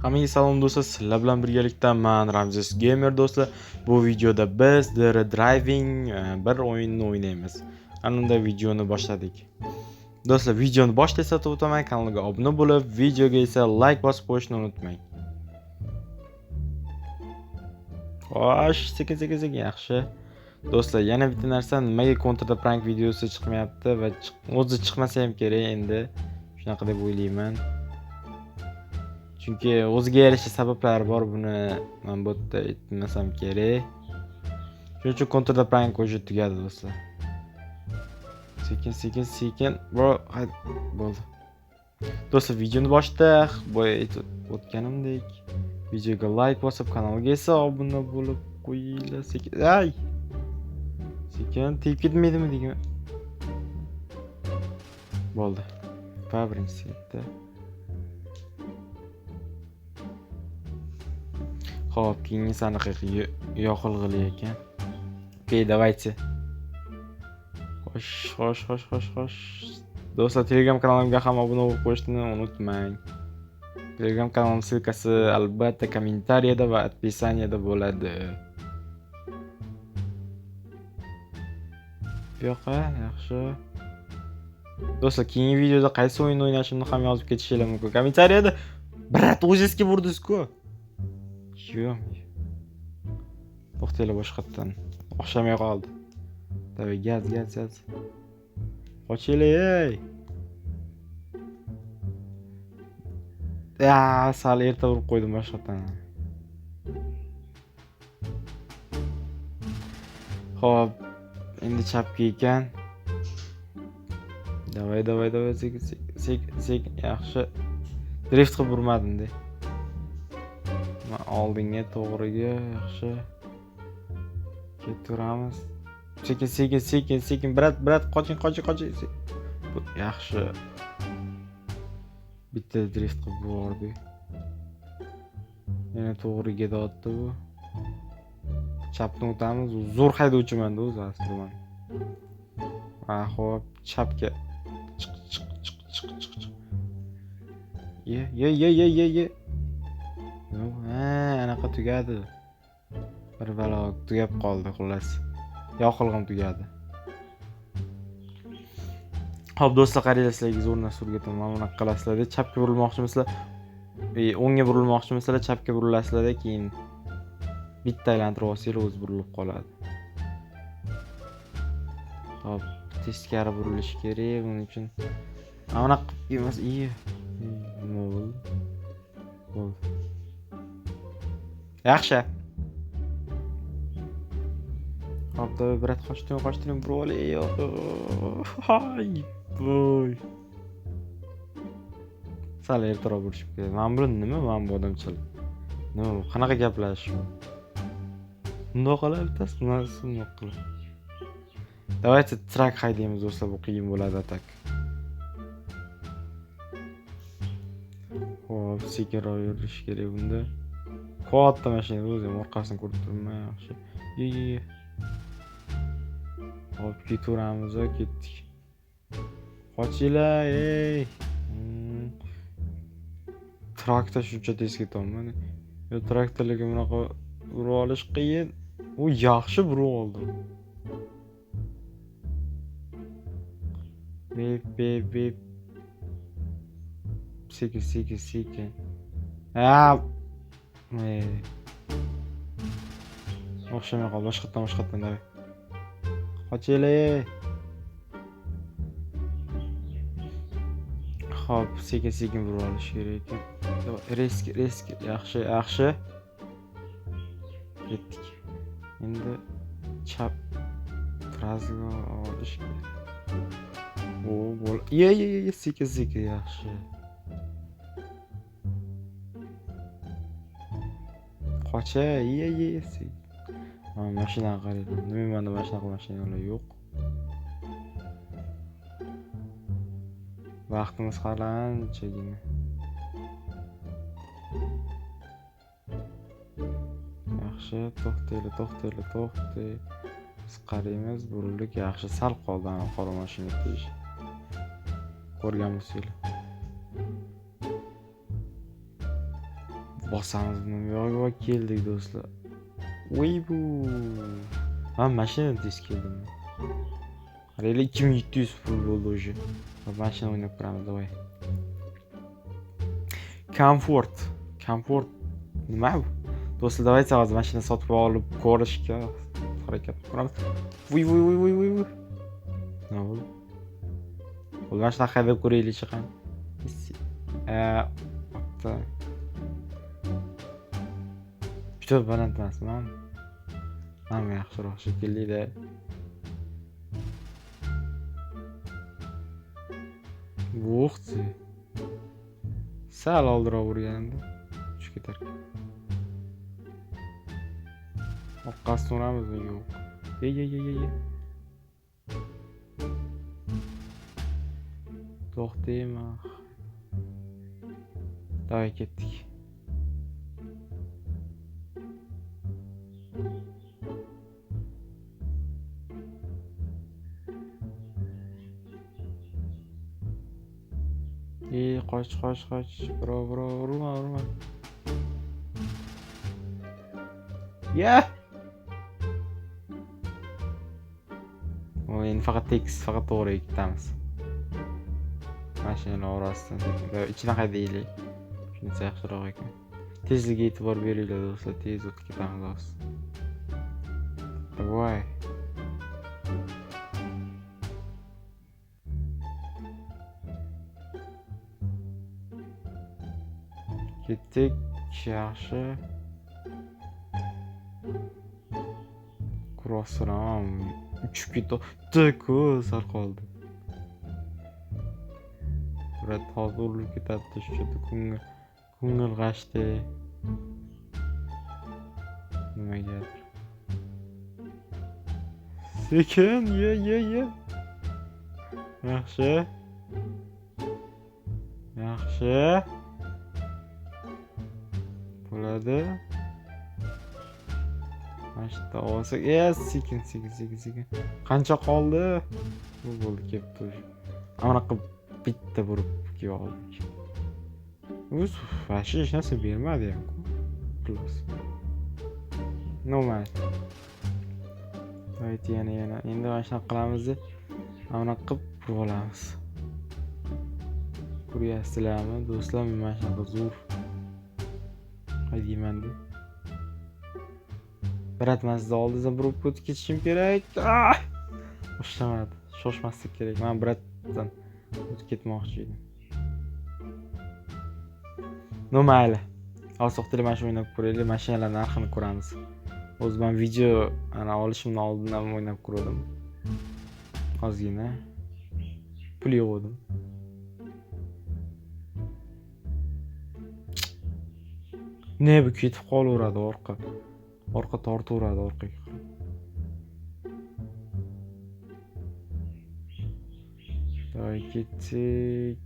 Hammaga salom do'stlar, sizlar bilan birgalikda men Ramzes Gamer do'stlar. Bu videoda biz The Driving bir o'yinni o'ynaymiz. Ana videoni boshladik. Do'stlar, videoni boshlashdan o'tmay kanalga obuna bo'lib, videoga esa like bosib qo'yishni unutmang. Xo'sh, sekin yaxshi. Do'stlar, yana bitta narsa, nimaga kontrda prank videosi chiqmayapti va o'zi chiqmasa ham kerak endi. Shunaqa deb o'ylayman. Chunki o'ziga yarasha sabablari bor, buni men bu yerda aytmasam kerak. Shuning uchun kontrda prank o'sha tugadi do'stlar. Sekin. Bro, haydi bo'ldi. Do'stlar, videoni boshida boya aytib o'tganimdek, videoga like bosib, kanalga esa obuna bo'lib qo'yinglar. Sekin. Ay! Sekin tegib ketmaydimi degan. Bo'ldi. Birinchisi ketdi. Xo'p, keyingi sanaqa yoqilg'ili ekan. Okay, давайте. Xo'sh. Do'stlar, Telegram kanalimga ham obuna bo'lib qo'yishni unutmang. Telegram kanalim silkasi albatta kommentariyada va описаниеda bo'ladi. Yo'q-a, yaxshi. Do'stlar, keyingi videoda qaysi o'yin o'ynashimni ham yozib ketishingiz mumkin. Kommentariyada brat o'zingizga burdingiz-ku. Yo'q. To'xtaylar boshqatdan. O'xshamay qoldi. Davay, gaz. Qochinglar, ey. Sal erta urib qo'ydim boshqatdan. Xo'p, endi chapga ekan. Davay, sekin, yaxshi. Drift qilib urmadim-da. Oldinga to'g'riga, yaxshi. Ketaveramiz. Sekin, brat, qoching. Yaxshi. Bitta drift qilib bordik. Yana to'g'riga dotdi bu. Chapni o'tamiz. Zo'r haydovchiman-da o'zi aslida. Xo'p, chapga. Chiq. Ye. Anaqa tugadi. Bir balo tugab qoldi xullas. Yoqilg'im tugadi. Xo'p do'stlar, qaranglar, sizlarga zo'r narsa o'rgataman. Mana bunaqa qilasizlar-da, chapga burilmoqchimisizlar? O'ngga burilmoqchimisizlar, chapga burilasizlar-da, keyin bitta aylantirib olsanglar o'zi burilib qoladi. Xo'p, teskari burilish kerak, buning uchun mana bunaqa emas. Bo'ldi. Yaxshi. Xo'p, brat, qochdim, bro. Hay, voy. Sal ertaroq urishib ketdi. Men buni nima? Men bu odamchilik. Nima, qanaqa gaplash bu? Bundoq qilib bittasi, bundoq qilib. Давайте trak haydaymiz do'stlar, bu qiyin bo'ladi atak. Xo'p, sekinroq yurish kerak bunda. Katta mashina o'zi ham orqasini ko'rib turibman, yaxshi. Ye. Hop, ketaveramiz, ketdik. Qochinglar, ey. Traktor shuncha tez ketolman. Yo, traktorlarga bunaqa urib olish qiyin. U yaxshi urib oldi. Bep. Sekin. O'xshamay qoldi. Boshqatdan davay. Qochinglar. Xo'p, sekin urib olish kerak ekan. Reski. Yaxshi. Ketdik. Endi chap trazga olish kerak. Ye, sekin, yaxshi. Qocha, ye. Mashina qarayman. Nima menda mashinalar yo'q. Vaqtimiz qalanchagina. Yaxshi, to'xtay. Biz qaraymiz, burildik, yaxshi. Sal qoldi ana qora mashina kelish. Ko'rgan bo'lsanglar. Bosamiz buni. Yo'q, keldik do'stlar. Voy bu. Ben mashina tez keldim. Qaraylar 2700 pul bo'ldi уже. Mashina o'ynab ko'ramiz, davay. Komfort. Nima bu? Do'stlar, давайте hozir mashina sotib olib ko'rishga harakat qilamiz. Voy. Nima bo'ldi? Qo'l mashina haydab ko'raylik chiqan. Otta. Juda baland emasmi? Mana yaxshiroq shekilli-da. Vo'xti. Sal oldiroq urganda tushib ketar. Orqasidan uramizmi? Yo'q. Ey. To'xtaymi? Davay ketdik. Qoch. Bro, urma. Ya. Endi faqat to'g'ri ketamiz. Mashina orasidan ichini haydaylik. Shunisi yaxshiroq ekan. Tezlikka e'tibor beringlar do'stlar, tez o'tib ketamiz hozir. Voy. Ketdik, yaxshi. Crossram uchib ketdi-ku, sal qoldi. Birat hozir urilib ketadi, shuncha ko'ngil g'ashdi. Nimaga? Sekin, ye. Yaxshi. Bo'ladi. Mashta olsak, sekin. Qancha qoldi? Bu bo'ldi, kelibdi. Amana qilib bitta burib oldik. O'z fashi hech narsa bermadi-ku. Plus. Normal. Ayt yana. Endi mana shuna qilamiz. Amana qilib burib olamiz. Ko'ryapsizlarmi do'stlar, men mana shunaqa zo'r haydayman-da. Biratmasdan oldindan burib o'tib ketishim kerak. Boshlamadi. Shoshmaslik kerak. Men biratdan o'tib ketmoqchi edim. Mayli. Hozir to'xtaylik, mana shu o'ynab ko'raylik. Mashinalar narxini ko'ramiz. O'zi men video olishimdan oldindan o'ynab ko'rdim. Ozgina pul yig'dim. Ne bu ketib qolaveradi orqa tortaveradi orqaga. Davay ketdik.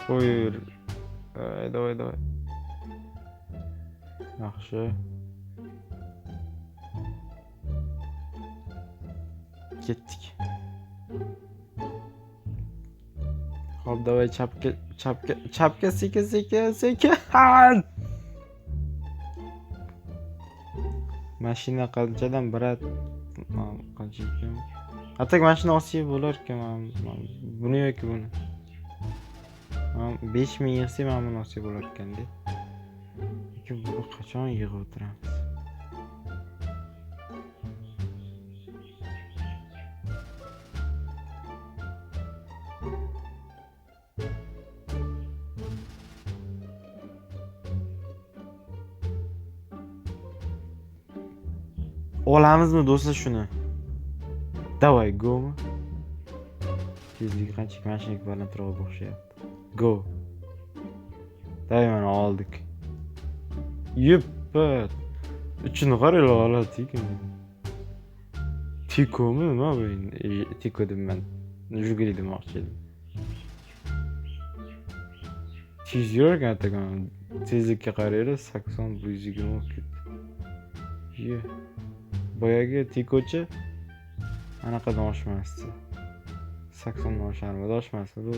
Buyur. Davay. Yaxshi. Ketdik. Hop, davay chapga sekin. Mashina qanchadan birat? Qancha ekan? Atak mashina olsak bo'lar ekan. Buni yoki buni. 5000 yig'sa men buni olsak bo'lar ekan-da. Lekin buni qachon yig'ib o'tiramiz? Olamizmi do'stlar shuni? Davay, go'mi? Tezligi qancha mashinaga balandroq o'xshayapti. Go. Davay, mana oldik. Yuppa. Uchini qaraylar, oladi ekan. Tiko'mi nima bu endi? Tiko dedim. Jiguli demoqchi edim. Tez yurgan atakan. Tezlikka qaraylik 80 120 olib ketdi. Ye. Boyagi Tiko'chi anaqadan oshmasdi. 80 dan osharmidi, oshmasdi.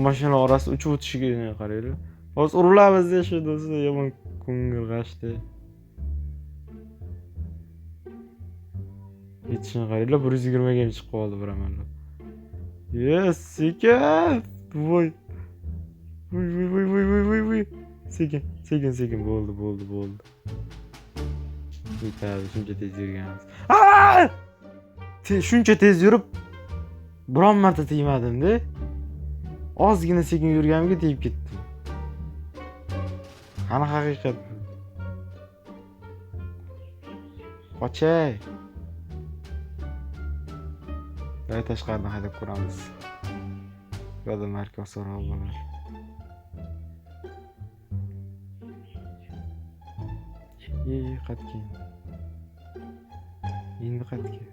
Mashina orasida uchib o'tishiga qaraylik. Hozir urilamiz shu do'stlar, yomon ko'ngil g'ashdi. Yetishini qaraylar, 120 ga chiqib qoldi bir amallab. Yes, sekin. Voy. Voy. Sekin bo'ldi. Yetadi, shuncha tez yurganmiz. Shuncha tez yurib biron marta tegmadim-da. Ozgina sekin yurganimga tegib ketdim. Qani haqiqat. Qochay. Voy tashqaridan haydab ko'ramiz. Yo'lda markaz so'rab bo'lar. Qatki. Endi qatki.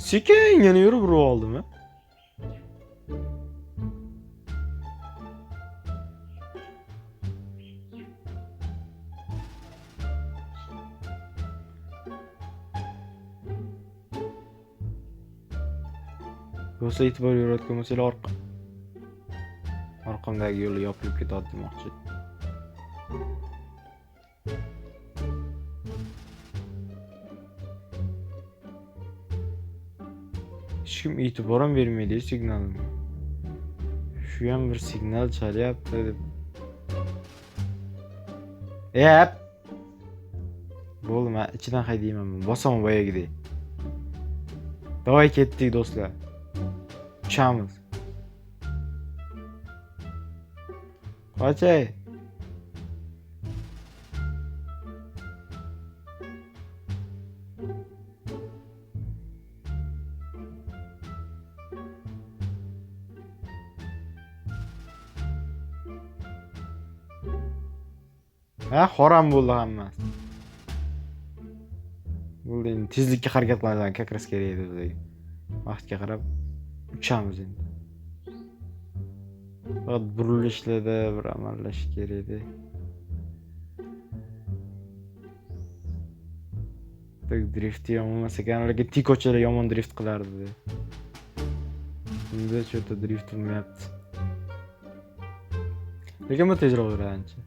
Sekin yana yurib oldimi? Bo'lsa e'tibor yo'qotgan bo'lsalar orqamdagi yo'lni yopilib ketadi demoqchi. Hech kim e'tibor ham bermaydi signalimga. Shu ham bir signal chalyapti deb. Yep. Bo'ldi, men ichidan haydayman. Bosaman boyagidek. Davay ketdik do'stlar. Uchamiz. Qochay. Xoram bo'ldi hammasi. Bo'ldi, endi tezlikka harakat qiladigan kakras kerak edi bizga. Vaqtga qarab uchamiz endi. Faqat burilishlarda bir amallash kerak edi. Drift yomon ekan, lekin Tiko'chilar yomon drift qilardi. Endi cho'ta drift qilmayapti. Lekin bu tezroq yuradi ancha.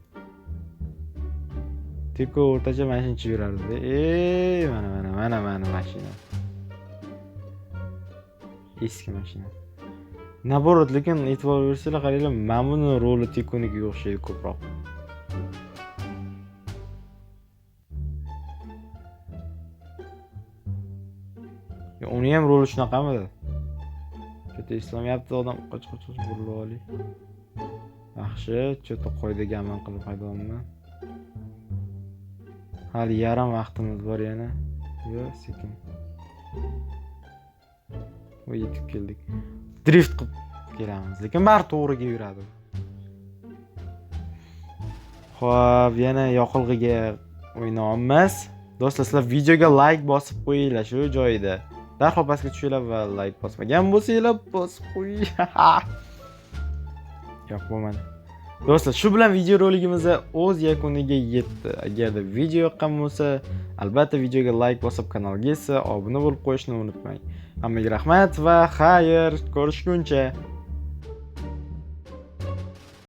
Tiko o'rtacha mashinchi yurardi. Mana mashina. Eski mashina. Naborot, lekin e'tibor bersanglar qaranglar, mana buni roli Tikoniga o'xshaydi ko'proq. Uni ham roli shunaqamidi? Cho'ta islamiyapti odam qoch burilib olay. Yaxshi, cho'ta qoidaga amal qilib haydayapman. Hali yarim vaqtimiz bor yana. Yo, sekin. Voy, yetib keldik. Drift qilib kelamiz, lekin bari to'g'riga yuradi. Xo'p, yana yoqilg'iga o'ynayapmiz. Do'stlar, sizlar videoga like bosib qo'yinglar shu joyida. Darhol pastga tushinglar va like bosmagan bo'lsanglar bosib qo'ying. Yo'q, bo'lmadi. Do'stlar, shu bilan video roligimiz o'z yakuniga yetdi. Agarda video yoqqan bo'lsa, albatta videoga like bosib, kanalga esa obuna bo'lib qo'yishni unutmang. Hammaga rahmat va xayr, ko'rishguncha.